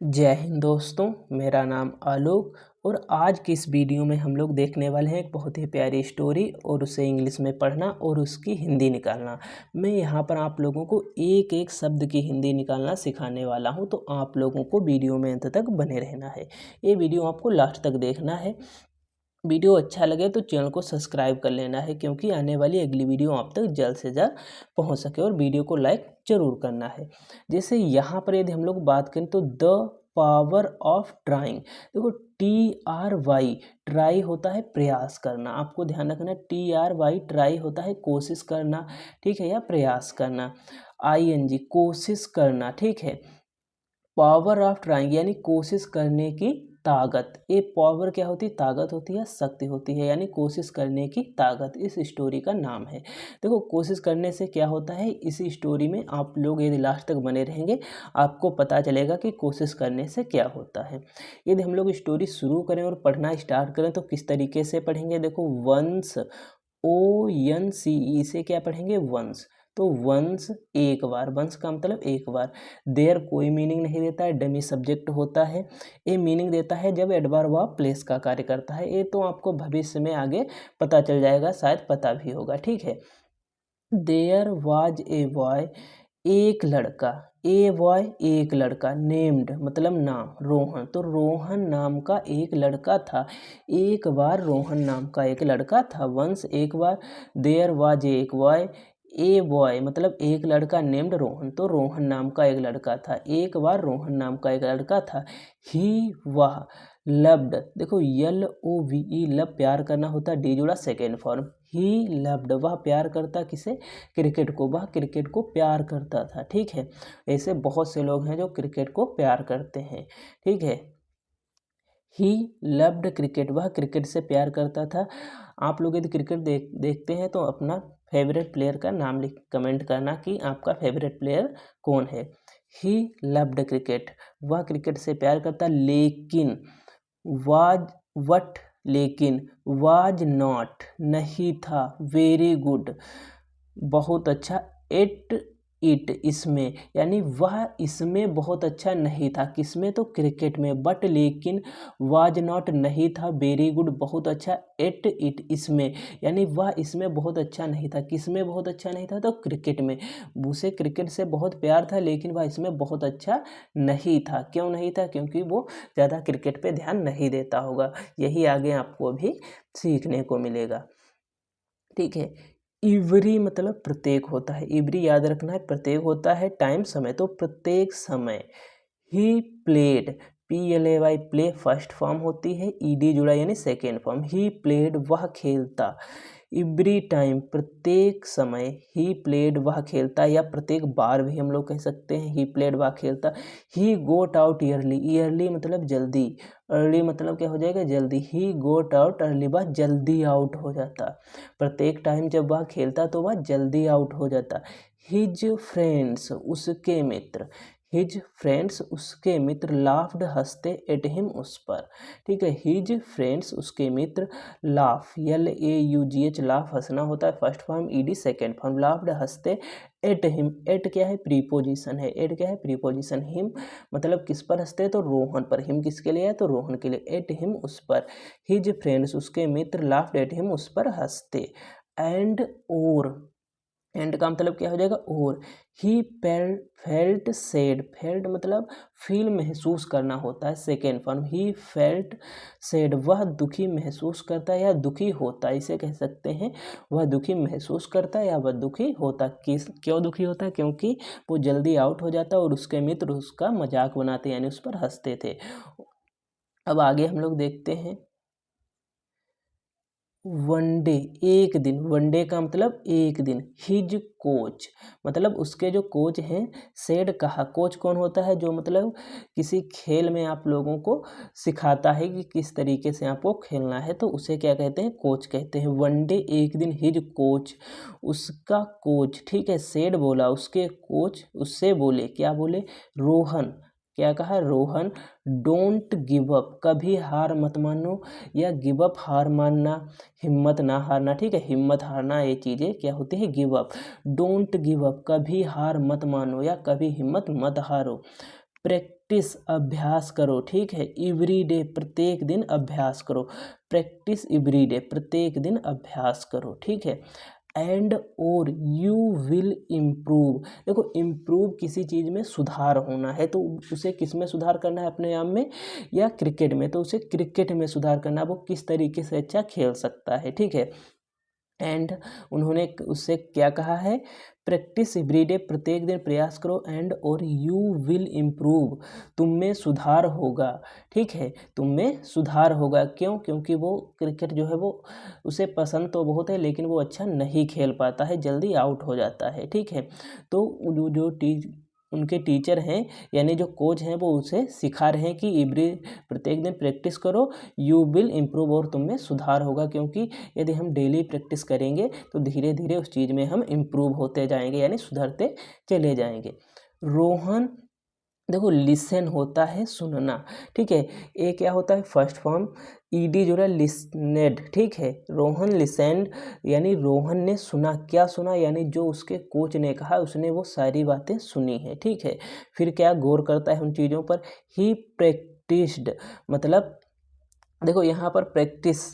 जय हिंद दोस्तों, मेरा नाम आलोक। और आज की इस वीडियो में हम लोग देखने वाले हैं एक बहुत ही प्यारी स्टोरी और उसे इंग्लिश में पढ़ना और उसकी हिंदी निकालना। मैं यहाँ पर आप लोगों को एक एक शब्द की हिंदी निकालना सिखाने वाला हूँ, तो आप लोगों को वीडियो में अंत तक बने रहना है। ये वीडियो आपको लास्ट तक देखना है। वीडियो अच्छा लगे तो चैनल को सब्सक्राइब कर लेना है, क्योंकि आने वाली अगली वीडियो आप तक जल्द से जल्द पहुंच सके। और वीडियो को लाइक जरूर करना है। जैसे यहाँ पर यदि हम लोग बात करें तो द पावर ऑफ ट्राइंग, देखो TRY, ट्राई होता है प्रयास करना। आपको ध्यान रखना, TRY ट्राई होता है कोशिश करना, ठीक है, या प्रयास करना। ING कोशिश करना, ठीक है। पावर ऑफ ट्राइंग यानी कोशिश करने की ताकत। ये पावर क्या होती है? ताकत होती है, शक्ति होती है, यानी कोशिश करने की ताकत इस स्टोरी का नाम है। देखो, कोशिश करने से क्या होता है, इसी स्टोरी में आप लोग यदि लास्ट तक बने रहेंगे आपको पता चलेगा कि कोशिश करने से क्या होता है। यदि हम लोग स्टोरी शुरू करें और पढ़ना स्टार्ट करें तो किस तरीके से पढ़ेंगे? देखो, वंस, ONCE से क्या पढ़ेंगे? वंस। तो वंस एक बार, वंस का मतलब एक बार। देयर कोई मीनिंग नहीं देता है, डमी सब्जेक्ट होता है। ये मीनिंग देता है जब एडवर्ब ऑफ प्लेस का कार्य करता है। ये तो आपको भविष्य में आगे पता चल जाएगा, शायद पता भी होगा, ठीक है। देयर वाज ए बॉय, एक लड़का। ए बॉय एक लड़का, नेम्ड मतलब नाम, रोहन। तो रोहन नाम का एक लड़का था। एक बार रोहन नाम का एक लड़का था। वंस एक बार। देयर वाज एक बॉय, ए बॉय मतलब एक लड़का, नेम्ड रोहन। तो रोहन नाम का एक लड़का था। एक बार रोहन नाम का एक लड़का था। ही वह, लव्ड, देखो LOVE, लव प्यार करना होता है, डी जुड़ा सेकेंड फॉर्म। ही लव्ड, वह प्यार करता किसे? क्रिकेट को। वह क्रिकेट को प्यार करता था, ठीक है। ऐसे बहुत से लोग हैं जो क्रिकेट को प्यार करते हैं, ठीक है। ही लव्ड क्रिकेट, वह क्रिकेट से प्यार करता था। आप लोग यदि क्रिकेट देखते हैं तो अपना फेवरेट प्लेयर का नाम लिख कमेंट करना कि आपका फेवरेट प्लेयर कौन है। ही लव्ड क्रिकेट, वह क्रिकेट से प्यार करता, लेकिन वाज वट, लेकिन वाज नॉट नहीं था, वेरी गुड बहुत अच्छा, एट इट इसमें, यानी वह इसमें बहुत अच्छा नहीं था। किसमें? तो क्रिकेट में। बट लेकिन, वाज नॉट नहीं था, वेरी गुड बहुत अच्छा, एट इट इसमें, यानी वह इसमें बहुत अच्छा नहीं था। किसमें बहुत अच्छा नहीं था? तो क्रिकेट में। उसे क्रिकेट से बहुत प्यार था, लेकिन वह इसमें बहुत अच्छा नहीं था। क्यों नहीं था? क्योंकि वो ज़्यादा क्रिकेट पे ध्यान नहीं देता होगा। यही आगे आपको अभी सीखने को मिलेगा, ठीक है। इवरी मतलब प्रत्येक होता है। इवरी याद रखना है, प्रत्येक होता है। टाइम समय, तो प्रत्येक समय। He played, PLAY play first form होती है, ED जुड़ा यानी सेकेंड फॉर्म। ही प्लेड वह खेलता। एवरी टाइम प्रत्येक समय। ही प्लेड वह खेलता, या प्रत्येक बार भी हम लोग कह सकते हैं ही प्लेड वह खेलता। ही गोट आउट ईयरली, ईयरली मतलब जल्दी, अर्ली मतलब क्या हो जाएगा? जल्दी। ही गोट आउट अर्ली, वह जल्दी आउट हो जाता। प्रत्येक टाइम जब वह खेलता तो वह जल्दी आउट हो जाता। हिज फ्रेंड्स, उसके मित्र। हिज फ्रेंड्स उसके मित्र, लाफ्ड हंसते, एट हिम उस पर, ठीक है। हिज फ्रेंड्स उसके मित्र, लाफ LAUGH, लाफ हंसना होता है, first form, ED second form. Laughed हंसते, एट हिम, एट क्या है? प्रीपोजिशन है। एट क्या है? प्रीपोजिशन। हिम मतलब किस पर हंसते? तो रोहन पर। हिम किसके लिए है? तो रोहन के लिए। एट हिम उस पर। हिज फ्रेंड्स उसके मित्र, लाफ्ड एट हिम उस पर हंसते। एंड और, एंड का मतलब क्या हो जाएगा? और। ही फेल्ट सैड, फेल्ट मतलब फील महसूस करना होता है, second form. He felt sad, वह दुखी महसूस करता है या दुखी होता है, इसे कह सकते हैं वह दुखी महसूस करता है या वह दुखी होता। किस क्यों दुखी होता है? क्योंकि वो जल्दी आउट हो जाता है और उसके मित्र उसका मजाक बनाते यानी उस पर हंसते थे। अब आगे हम लोग देखते हैं वनडे, एक दिन। वनडे का मतलब एक दिन। हिज कोच मतलब उसके जो कोच हैं, सेड कहा। कोच कौन होता है? जो मतलब किसी खेल में आप लोगों को सिखाता है कि किस तरीके से आपको खेलना है, तो उसे क्या कहते हैं? कोच कहते हैं। वनडे एक दिन, हिज कोच उसका कोच, ठीक है। सेड बोला, उसके कोच उससे बोले, क्या बोले? रोहन, क्या कहा? रोहन, डोंट गिव अप, कभी हार मत मानो, या गिव अप हार मानना, हिम्मत ना हारना, ठीक है। हिम्मत हारना ये चीज़ें क्या होती है? Give up. Don't give up, कभी हार मत मानो या कभी हिम्मत मत हारो। प्रैक्टिस अभ्यास करो, ठीक है। एवरी डे प्रत्येक दिन अभ्यास करो, प्रैक्टिस एवरी डे प्रत्येक दिन अभ्यास करो, ठीक है। एंड और यू विल इम्प्रूव, देखो इम्प्रूव किसी चीज़ में सुधार होना है तो उसे किस में सुधार करना है, अपने आप में या क्रिकेट में, तो उसे क्रिकेट में सुधार करना, वो किस तरीके से अच्छा खेल सकता है, ठीक है। एंड उन्होंने उससे क्या कहा है, प्रैक्टिस एवरीडे प्रत्येक दिन प्रयास करो, एंड और यू विल इम्प्रूव तुम में सुधार होगा, ठीक है। तुम में सुधार होगा, क्यों, क्योंकि वो क्रिकेट जो है वो उसे पसंद तो बहुत है लेकिन वो अच्छा नहीं खेल पाता है, जल्दी आउट हो जाता है, ठीक है। तो उनके टीचर हैं यानी जो कोच हैं वो उसे सिखा रहे हैं कि प्रत्येक दिन प्रैक्टिस करो, यू विल इम्प्रूव और तुम में सुधार होगा, क्योंकि यदि हम डेली प्रैक्टिस करेंगे तो धीरे धीरे उस चीज़ में हम इम्प्रूव होते जाएंगे यानी सुधरते चले जाएंगे। रोहन, देखो लिसन होता है सुनना, ठीक है। ये क्या होता है, फर्स्ट फॉर्म ईडी जुड़ा लिसनेड, ठीक है। रोहन लिसेंड यानी रोहन ने सुना, क्या सुना, यानी जो उसके कोच ने कहा उसने वो सारी बातें सुनी है, ठीक है। फिर क्या गौर करता है उन चीज़ों पर, ही प्रैक्टिस्ड, मतलब देखो यहाँ पर प्रैक्टिस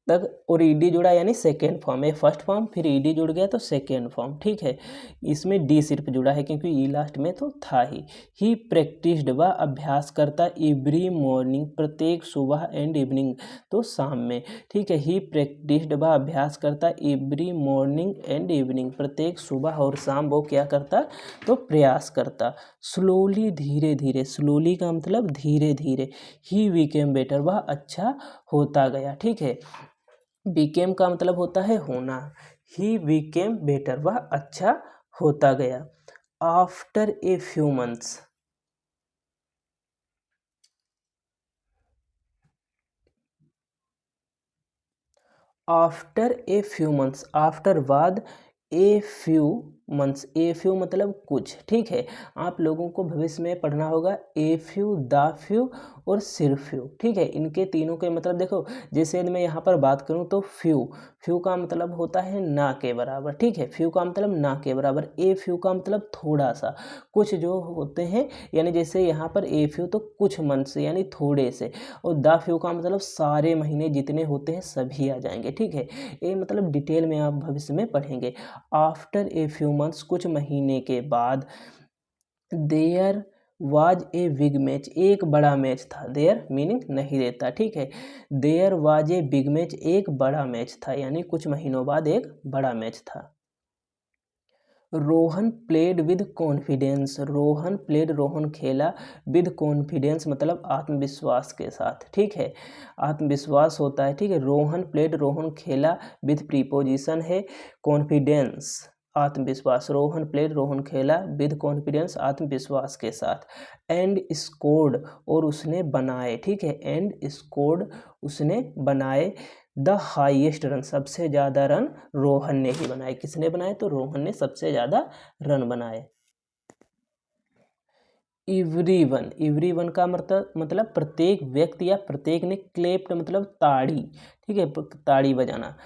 तक और ईडी जुड़ा यानी सेकेंड फॉर्म है, फर्स्ट फॉर्म फिर ईडी जुड़ गया तो सेकेंड फॉर्म, ठीक है। इसमें डी सिर्फ जुड़ा है क्योंकि ई लास्ट में तो था ही प्रैक्टिस्ड, वह अभ्यास करता एवरी मॉर्निंग प्रत्येक सुबह एंड इवनिंग, तो शाम में, ठीक है। ही प्रैक्टिस्ड, वह अभ्यास करता एवरी मॉर्निंग एंड इवनिंग प्रत्येक सुबह और शाम वो क्या करता, तो प्रयास करता। स्लोली, धीरे धीरे, स्लोली का मतलब धीरे धीरे, ही बिकेम बेटर, वह अच्छा होता गया, ठीक है। बीकेम का मतलब होता है होना, ही बिकेम बेटर, वह अच्छा होता गया। After a few months, after a few months, after बाद, a few months, a few मतलब कुछ, ठीक है। आप लोगों को भविष्य में पढ़ना होगा ए फ्यू, द फ्यू और सिर्फ फ्यू, ठीक है। इनके तीनों के मतलब देखो, जैसे मैं यहाँ पर बात करूँ तो फ्यू, फ्यू का मतलब होता है ना के बराबर, ठीक है। फ्यू का मतलब ना के बराबर, ए फ्यू का मतलब थोड़ा सा, कुछ जो होते हैं, यानी जैसे यहाँ पर ए फ्यू तो कुछ मंथ से यानी थोड़े से, और द फ्यू का मतलब सारे महीने जितने होते हैं सभी आ जाएंगे, ठीक है। ये मतलब डिटेल में आप भविष्य में पढ़ेंगे। आफ्टर ए फ्यू मंथ्स, कुछ महीने के बाद, there was a big match, एक बड़ा मैच था, देयर मीनिंग नहीं देता, ठीक है। There was a big match, एक बड़ा मैच था, यानी कुछ महीनों बाद एक बड़ा मैच था। Rohan played with confidence, Rohan played, Rohan खेला, विद कॉन्फिडेंस मतलब आत्मविश्वास के साथ, ठीक है। आत्मविश्वास होता है, ठीक है। रोहन प्लेड, रोहन खेला, विद प्रीपोजिशन है, कॉन्फिडेंस आत्मविश्वास, रोहन प्लेड, रोहन खेला, विद कॉन्फिडेंस आत्मविश्वास के साथ। एंड स्कोर्ड, और उसने बनाए, ठीक है। एंड स्कोर्ड, उसने बनाए, द हाईएस्ट रन, सबसे ज़्यादा रन रोहन ने ही बनाए, किसने बनाए, तो रोहन ने सबसे ज़्यादा रन बनाए। एवरीवन का मतलब प्रत्येक व्यक्ति या प्रत्येक ने, क्लेप्ट मतलब ताड़ी, ठीक है, ताड़ी बजाना,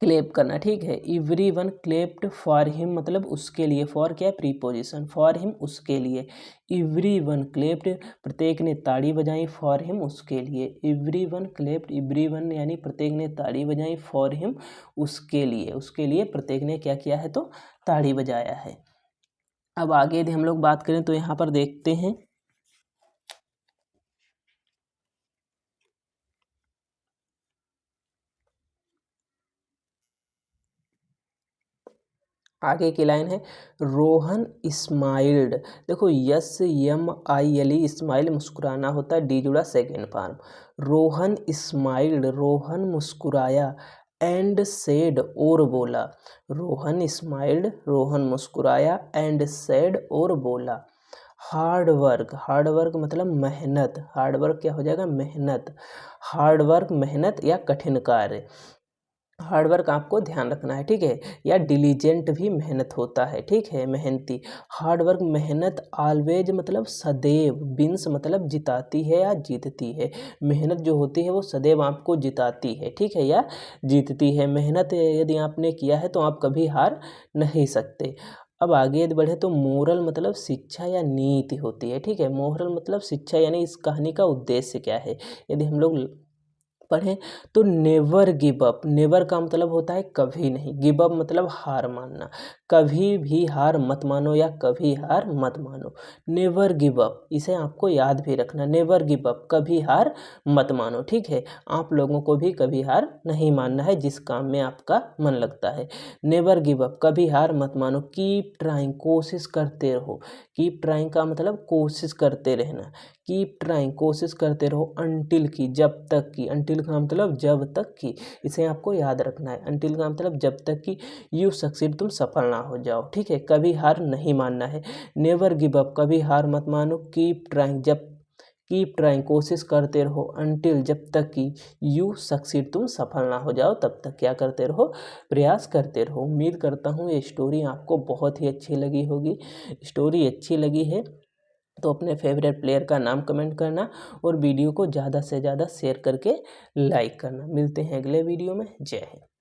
क्लेप करना, ठीक है। एवरीवन क्लेप्ट फॉर हिम मतलब उसके लिए, फॉर क्या प्रीपोजिशन, फॉर हिम उसके लिए। एवरीवन क्लेप्ट, प्रत्येक ने ताड़ी बजाई, फॉर हिम उसके लिए। एवरीवन क्लेप्ट, एवरीवन यानी प्रत्येक ने ताड़ी बजाई, फॉर हिम उसके लिए, उसके लिए प्रत्येक ने क्या किया है, तो ताड़ी बजाया है। अब आगे यदि हम लोग बात करें तो यहाँ पर देखते हैं, आगे की लाइन है, रोहन स्माइल्ड, देखो yes Yama I L E, smile मुस्कुराना होता है, डी जुड़ा second form. Rohan smiled, Rohan मुस्कुराया, एंड सेड और बोला, रोहन स्माइल्ड, रोहन मुस्कुराया, एंड सेड और बोला। हार्ड वर्क, हार्ड वर्क मतलब मेहनत, हार्ड वर्क क्या हो जाएगा, मेहनत, हार्ड वर्क मेहनत या कठिन कार्य, हार्डवर्क आपको ध्यान रखना है, ठीक है। या डिलीजेंट भी मेहनत होता है, ठीक है, मेहनती। हार्डवर्क मेहनत, ऑलवेज मतलब सदैव, बिन्स मतलब जिताती है या जीतती है, मेहनत जो होती है वो सदैव आपको जिताती है, ठीक है, या जीतती है। मेहनत यदि आपने किया है तो आप कभी हार नहीं सकते। अब आगे यदि बढ़े तो मोरल मतलब शिक्षा या नीति होती है, ठीक है। मोरल मतलब शिक्षा, यानी इस कहानी का उद्देश्य क्या है। यदि हम लोग पढ़ें तो नेवर गिव अप, नेवर का मतलब होता है कभी नहीं, गिव अप मतलब हार मानना, कभी भी हार मत मानो या कभी हार मत मानो, नेवर गिव अप, इसे आपको याद भी रखना, नेवर गिव अप, कभी हार मत मानो, ठीक है। आप लोगों को भी कभी हार नहीं मानना है जिस काम में आपका मन लगता है। नेवर गिव अप, कभी हार मत मानो। कीप ट्राइंग, कोशिश करते रहो, कीप ट्राइंग का मतलब कोशिश करते रहना, कीप ट्राइंग, कोशिश करते रहो। अनटिल की, जब तक की, अनटिल का मतलब जब तक की, इसे आपको याद रखना है। अनटिल का मतलब जब तक की, यू सक्सीड, तुम सफल ना हो जाओ, ठीक है। कभी हार नहीं मानना है। नेवर गिव अप, कभी हार मत मानो। कीप ट्राइंग, कीप ट्राइंग, कोशिश करते रहो। अनटिल, जब तक कि, यू सक्सीड, तुम सफल ना हो जाओ, तब तक क्या करते रहो, प्रयास करते रहो। उम्मीद करता हूँ ये स्टोरी आपको बहुत ही अच्छी लगी होगी। स्टोरी अच्छी लगी है तो अपने फेवरेट प्लेयर का नाम कमेंट करना और वीडियो को ज़्यादा से ज़्यादा शेयर करके लाइक करना। मिलते हैं अगले वीडियो में। जय हिंद।